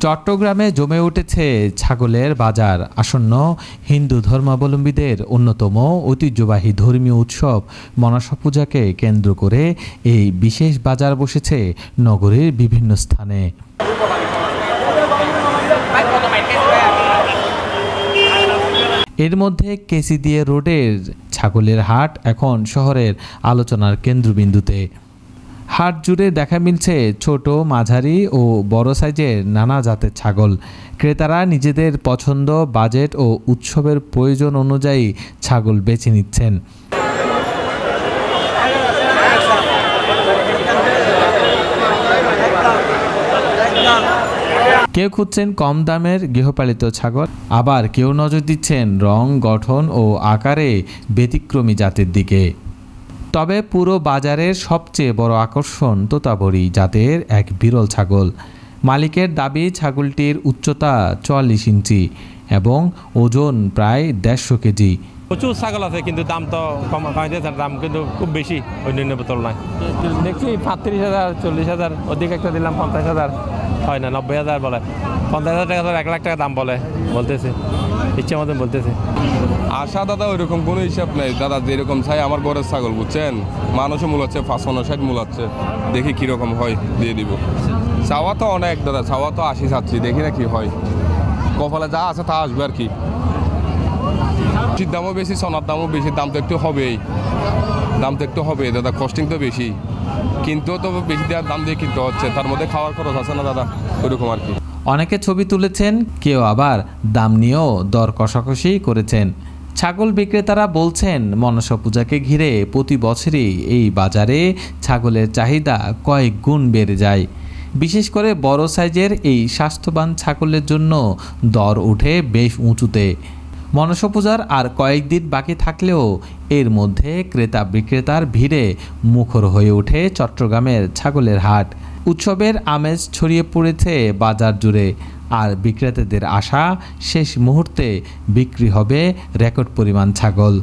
চট্টগ্রামে জমে উঠেছে ছাগলের বাজার। আসন্ন হিন্দু ধর্মাবলম্বীদের অন্যতম ঐতিহ্যবাহী ধর্মীয় উৎসব মনসা পূজাকে কেন্দ্র করে এই বিশেষ বাজার বসেছে নগরীর বিভিন্ন স্থানে। এর মধ্যে কেসিদিয়া রোডের ছাগলের হাট এখন শহরের আলোচনার কেন্দ্রবিন্দুতে। হাট জুড়ে দেখা মিলছে ছোট, মাঝারি ও বড় সাইজের নানা জাতের ছাগল। ক্রেতারা নিজেদের পছন্দ, বাজেট ও উৎসবের প্রয়োজন অনুযায়ী ছাগল বেছে নিচ্ছেন। কেউ খুঁজছেন কম দামের গৃহপালিত ছাগল, আবার কেউ নজর দিচ্ছেন রং, গঠন ও আকারে ব্যতিক্রমী জাতের দিকে। তবে পুরো বাজারের সবচেয়ে বড় আকর্ষণ তোতাবড়ি জাতের এক বিরল ছাগল। মালিকের দাবি ছাগলটির উচ্চতা 44 ইঞ্চি এবং ওজন প্রায় 150 কেজি। প্রচুর ছাগল আছে, কিন্তু দাম তো কম, দাম কিন্তু খুব বেশি অন্যান্য তুলনায়। দেখছি 35,000, 40,000, অধিক একটা দিলাম 50,000, হয় না 90,000 বলে। 50,000 টাকা, 1 লাখ টাকা দাম বলতেছে, ইচ্ছে মতন বলতেছে। আশা দাদা ওইরকম কোনো হিসাব নেই দাদা, যেরকম চাই আমার ঘরের ছাগল, বুঝছেন। মানুষও মূলাচ্ছে 55-60 মূলাচ্ছে, দেখি কীরকম হয় দিয়ে দিব। চাওয়া তো অনেক দাদা, চাওয়া তো 80 চাচ্ছি, দেখি না কি হয়, কপালে যা আছে তা আসবে আর কি। দামও বেশি, সোনার দামও বেশি, দাম তো একটু হবেই, দাদা। কস্টিং তো বেশি, কিন্তু তো বেশি দেওয়ার দাম দিয়ে কিনতে হচ্ছে, তার মধ্যে খাওয়ার খরচ আছে না দাদা, ওইরকম আর কি। অনেকে ছবি তুলেছেন, কেউ আবার দাম নিয়েও দর কষাকষি করেছেন। ছাগল বিক্রেতারা বলছেন, মনসা পূজাকে ঘিরে প্রতি বছরই এই বাজারে ছাগলের চাহিদা কয়েক গুণ বেড়ে যায়। বিশেষ করে বড় সাইজের এই স্বাস্থ্যবান ছাগলের জন্য দর ওঠে বেশ উঁচুতে। মনসা পূজার আর কয়েকদিন বাকি থাকলেও এর মধ্যে ক্রেতা বিক্রেতার ভিড়ে মুখর হয়ে ওঠে চট্টগ্রামের ছাগলের হাট। উৎসবের আমেজ ছড়িয়ে পড়েছে বাজার জুড়ে, আর বিক্রেতাদের আশা শেষ মুহূর্তে বিক্রি হবে রেকর্ড পরিমাণ ছাগল।